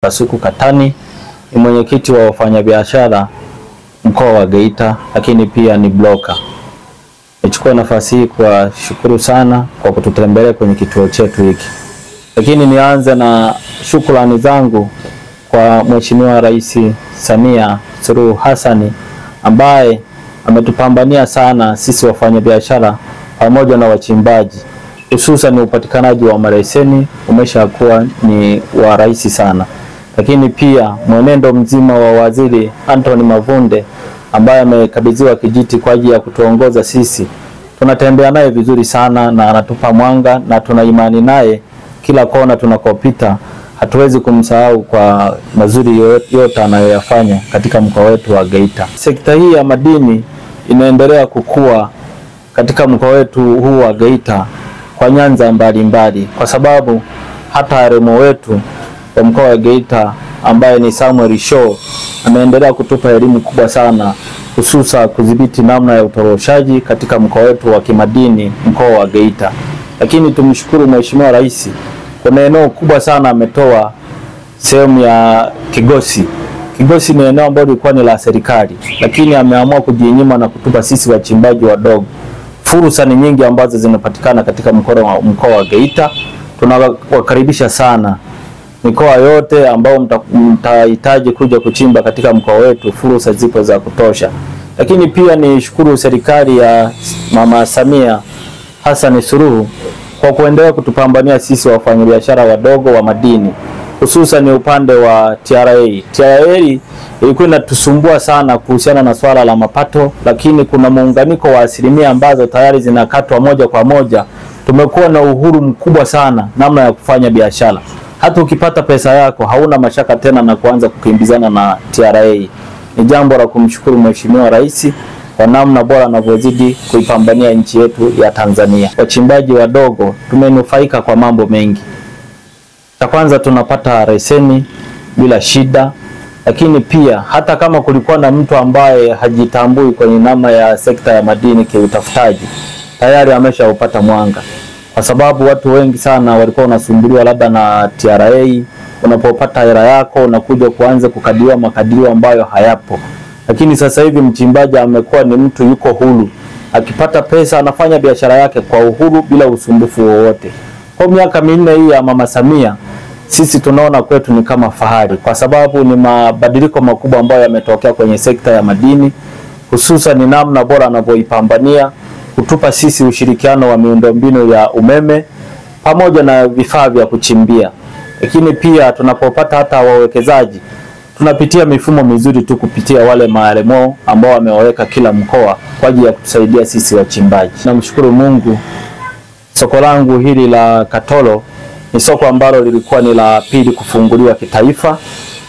Kasuku Katani ni mwenyekiti wa wafanyabiashara mkoa wa Geita, lakini pia ni bloka. Nichukua nafasi hii kwa shukuru sana kwa kututembelea kwenye kituo chetu hiki. Lakini nianze na shukrani zangu kwa Mheshimiwa Rais Samia Suluhu Hassan ambaye ametupambania sana sisi wafanyabiashara pamoja na wachimbaji. Hususan upatikanaji wa maleseni umeshakuwa ni wa rahisi sana. Lakini pia mwenendo mzima wa Waziri Anthony Mavunde ambaye amekabidhiwa kijiti kwa ajili ya kutuongoza sisi. Tunatembea naye vizuri sana na anatupa mwanga na tuna imani naye kila kona tunakopita. Hatuwezi kumsahau kwa mazuri yote anayoyafanya katika mkoa wetu wa Geita. Sekta hii ya madini inaendelea kukua katika mkoa wetu huu wa Geita kwa nyanza mbalimbali, kwa sababu hata remo wetu wa mkoa wa Geita ambaye ni Samuel Shaw ameendelea kutupa elimu kubwa sana, hususa kudhibiti namna ya utoroshaji katika mkoa wetu wa kimadini mkoa wa Geita. Lakini tumshukuru Mheshimiwa Rais, kuna eneo kubwa sana ametoa sehemu ya Kigosi. Kigosi ni eneo ambalo lilikuwa ni la serikali, lakini ameamua kujinyima na kutupa sisi wachimbaji wadogo. Fursa ni nyingi ambazo zinapatikana katika mkoa wa Geita. Tunawakaribisha sana mikoa yote ambao mtahitaji kuja kuchimba katika mkoa wetu, fursa zipo za kutosha. Lakini pia ni shukuru serikali ya Mama Samia Hassan Suluhu kwa kuendelea kutupambania sisi wafanyabiashara wadogo wa madini, hususan ni upande wa TRA. TRA ilikuwa inatusumbua sana kuhusiana na swala la mapato, lakini kuna muunganiko wa asilimia ambazo tayari zinakatwa moja kwa moja. Tumekuwa na uhuru mkubwa sana namna ya kufanya biashara. Hata ukipata pesa yako hauna mashaka tena na kuanza kukimbizana na TRA. Ni jambo la kumshukuru Mheshimiwa Rais kwa namna bora anavyozidi kuipambania nchi yetu ya Tanzania. Wachimbaji wadogo tumenufaika kwa mambo mengi. Cha kwanza tunapata leseni bila shida, lakini pia hata kama kulikuwa na mtu ambaye hajitambui kwenye namna ya sekta ya madini kiutafutaji, tayari ameshaupata mwanga. Kwa sababu watu wengi sana walikuwa wanasumbuliwa labda na TRA, unapopata hela yako unakuja kuanza kukadiwa makadirio ambayo hayapo. Lakini sasa hivi mchimbaji amekuwa ni mtu yuko huru. Akipata pesa anafanya biashara yake kwa uhuru bila usumbufu wowote. Kwa miaka 4 hii ya Mama Samia, sisi tunaona kwetu ni kama fahari, kwa sababu ni mabadiliko makubwa ambayo yametokea kwenye sekta ya madini, hususan ni namna bora anavyoipambania kutupa sisi ushirikiano wa miundombinu ya umeme pamoja na vifaa vya kuchimbia. Lakini pia tunapopata hata wawekezaji, tunapitia mifumo mizuri tu kupitia wale maremo ambao wameweka kila mkoa kwa ajili ya kutusaidia sisi wachimbaji. Namshukuru Mungu, soko langu hili la Katoro ni soko ambalo lilikuwa ni la pili kufunguliwa kitaifa,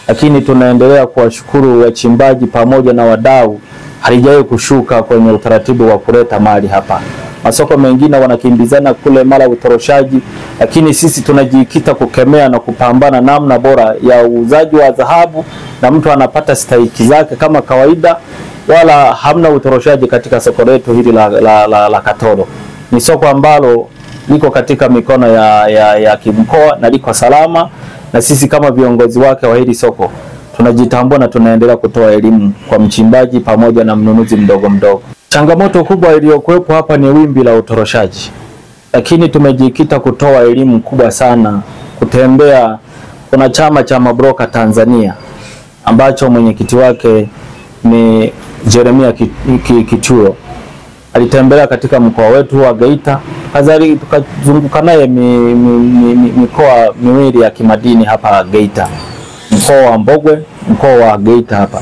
lakini tunaendelea kuwashukuru wachimbaji pamoja na wadau, halijawahi kushuka kwenye utaratibu wa kuleta mali hapa. Masoko mengine wanakimbizana kule mara utoroshaji, lakini sisi tunajikita kukemea na kupambana namna bora ya uuzaji wa dhahabu, na mtu anapata stahiki zake kama kawaida, wala hamna utoroshaji katika soko letu hili la Katoro. Ni soko ambalo liko katika mikono ya kimkoa na liko salama, na sisi kama viongozi wake wa hili soko tunajitambua na tunaendelea kutoa elimu kwa mchimbaji pamoja na mnunuzi mdogo mdogo. Changamoto kubwa iliyokuwepo hapa ni wimbi la utoroshaji, lakini tumejikita kutoa elimu kubwa sana, kutembea. Kuna chama cha mabroka Tanzania ambacho mwenyekiti wake ni Jeremia Kichuo. Alitembelea katika mkoa wetu wa Geita, kadhalika tukazunguka naye mikoa miwili ya kimadini hapa Geita, mkoa wa Mbogwe, mkoa wa Geita hapa.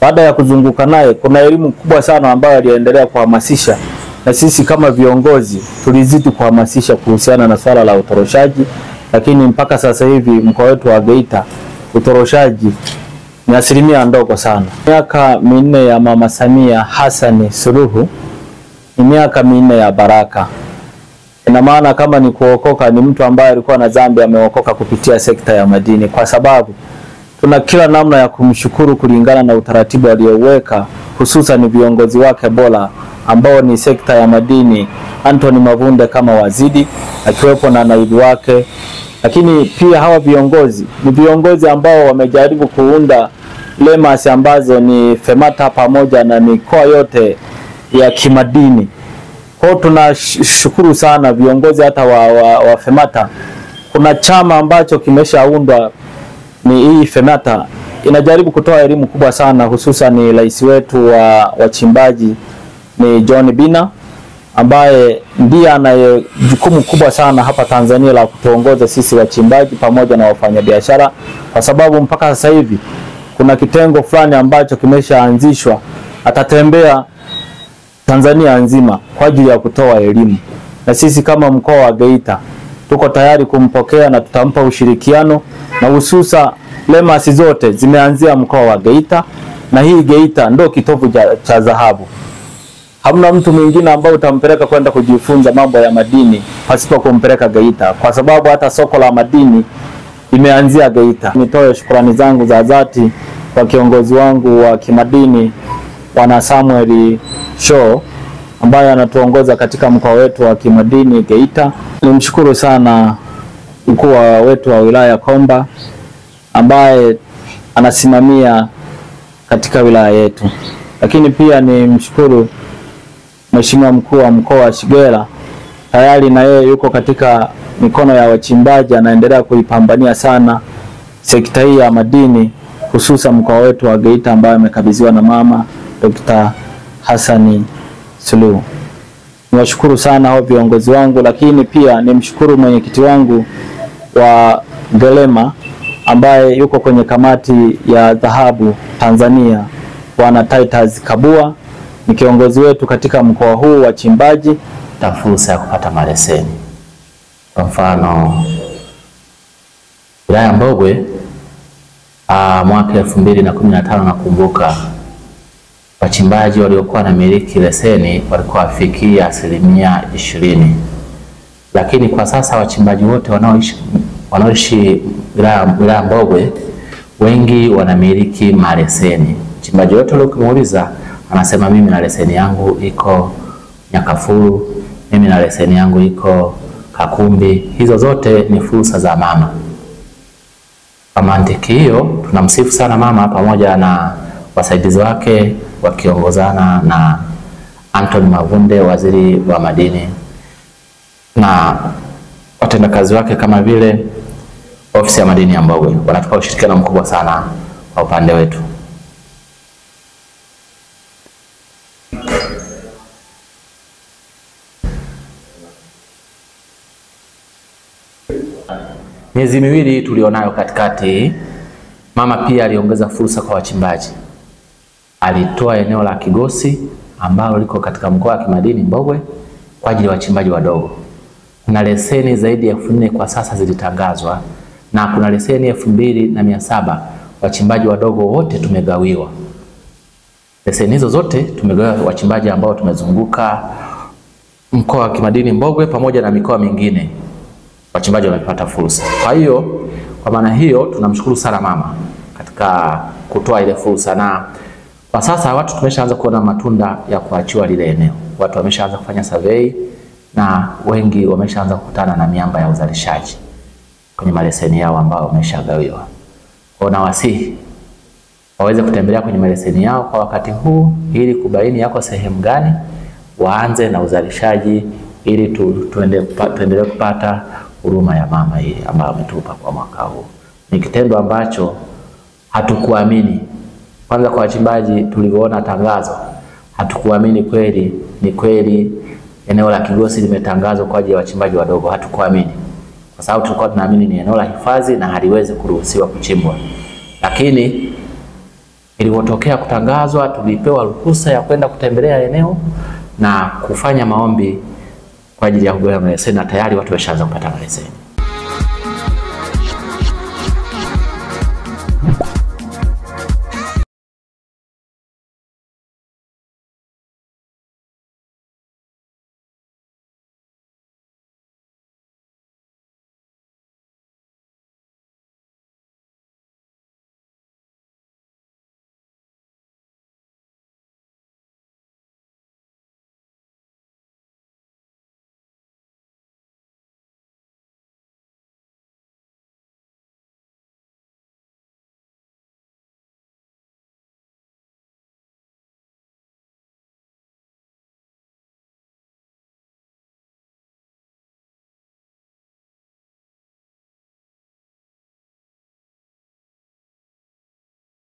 Baada ya kuzunguka naye, kuna elimu kubwa sana ambayo aliendelea kuhamasisha, na sisi kama viongozi tulizidi kuhamasisha kuhusiana na swala la utoroshaji. Lakini mpaka sasa hivi mkoa wetu wa Geita utoroshaji ni asilimia ndogo sana. Miaka 4 ya Mama Samia Hassan Suluhu ni miaka 4 ya baraka. Ina maana kama ni kuokoka, ni mtu ambaye alikuwa na dhambi ameokoka kupitia sekta ya madini, kwa sababu tuna kila namna ya kumshukuru kulingana na utaratibu aliyoweka, hususan viongozi wake bora ambao ni sekta ya madini, Anthony Mavunde kama waziri, akiwepo na naibu wake Lakini pia hawa viongozi ni viongozi ambao wamejaribu kuunda lemas ambazo ni FEMATA pamoja na mikoa yote ya kimadini. Kwa hiyo tunashukuru sana viongozi hata wa FEMATA. Kuna chama ambacho kimeshaundwa, ni hii FEMATA, inajaribu kutoa elimu kubwa sana, hususan ni rais wetu wa wachimbaji ni John Bina, ambaye ndiye ana jukumu kubwa sana hapa Tanzania la kutuongoza sisi wachimbaji pamoja na wafanyabiashara, kwa sababu mpaka sasa hivi kuna kitengo fulani ambacho kimeshaanzishwa, atatembea Tanzania nzima kwa ajili ya kutoa elimu. Na sisi kama mkoa wa Geita tuko tayari kumpokea na tutampa ushirikiano, na hususa lemas zote zimeanzia mkoa wa Geita, na hii Geita ndio kitovu cha dhahabu. Hamna mtu mwingine ambaye utampeleka kwenda kujifunza mambo ya madini pasipo kumpeleka Geita, kwa sababu hata soko la madini imeanzia Geita. Nitoe shukrani zangu za dhati kwa kiongozi wangu wa kimadini Bwana Samuel Show, ambaye anatuongoza katika mkoa wetu wa kimadini Geita. Nimshukuru sana mkuu wetu wa wilaya Komba ambaye anasimamia katika wilaya yetu. Lakini pia nimshukuru Mheshimiwa mkuu wa mkoa wa Shigera, tayari na yeye yuko katika mikono ya wachimbaji, anaendelea kuipambania sana sekta hii ya madini, hususan mkoa wetu wa Geita ambaye amekabidhiwa na mama Dr. Hassan Suluhu. Niwashukuru sana hao viongozi wangu, lakini pia nimshukuru mwenyekiti wangu wa Gelema ambaye yuko kwenye kamati ya dhahabu Tanzania, Bwana Titus Kabua, ni kiongozi wetu katika mkoa huu wa chimbaji. Ta fursa ya kupata maleseni. Kwa mfano wilaya Mbogwe mwaka 2015 nakumbuka wachimbaji waliokuwa na miliki leseni walikuwa wafikia 20%. Lakini kwa sasa wachimbaji wote wanaoishi wilaya Mbogwe wengi wanamiliki maleseni. Mchimbaji wote ukimuuliza anasema mimi na leseni yangu iko Nyakafulu, mimi na leseni yangu iko Kakumbi. Hizo zote ni fursa za mama. Kwa mantiki hiyo tunamsifu sana mama pamoja na wasaidizi wake wakiongozana na Anthony Mavunde, waziri wa madini, na watendakazi wake kama vile ofisi ya madini ya Mbogwe. Wanatupa ushirikiano mkubwa sana kwa upande wetu. Miezi miwili tulionayo katikati, mama pia aliongeza fursa kwa wachimbaji. Alitoa eneo la Kigosi ambalo liko katika mkoa wa kimadini Mbogwe kwa ajili ya wachimbaji wadogo. Kuna leseni zaidi ya 4,000 kwa sasa zilitangazwa, na kuna leseni 2,700 wachimbaji wadogo wote tumegawiwa. Leseni hizo zote tumegawiwa wachimbaji ambao tumezunguka mkoa wa kimadini Mbogwe pamoja na mikoa mingine. Wachimbaji wamepata fursa. Kwa hiyo kwa maana hiyo tunamshukuru sana mama katika kutoa ile fursa, na kwa sasa watu tumeshaanza kuona matunda ya kuachiwa lile eneo. Watu wameshaanza kufanya survey na wengi wameshaanza kukutana na miamba ya uzalishaji kwenye maleseni yao ambao wameshagawiwa. Kwa na wasihi waweze kutembelea kwenye maleseni yao kwa wakati huu ili kubaini yako sehemu gani, waanze na uzalishaji ili tuendelee kupata huruma ya mama hii ambayo ametupa kwa mwaka huu. Ni kitendo ambacho hatukuamini. Kwanza kwa wachimbaji tulivyoona tangazo, hatukuamini kweli ni kweli eneo la Kigosi limetangazwa kwa ajili ya wachimbaji wadogo. Hatukuamini. Kwa sababu tulikuwa tunaamini ni eneo la hifadhi na haliwezi kuruhusiwa kuchimbwa. Lakini ilipotokea kutangazwa, tulipewa ruhusa ya kwenda kutembelea eneo na kufanya maombi kwa ajili ya kugawa leseni, na tayari watu washaanza kupata leseni.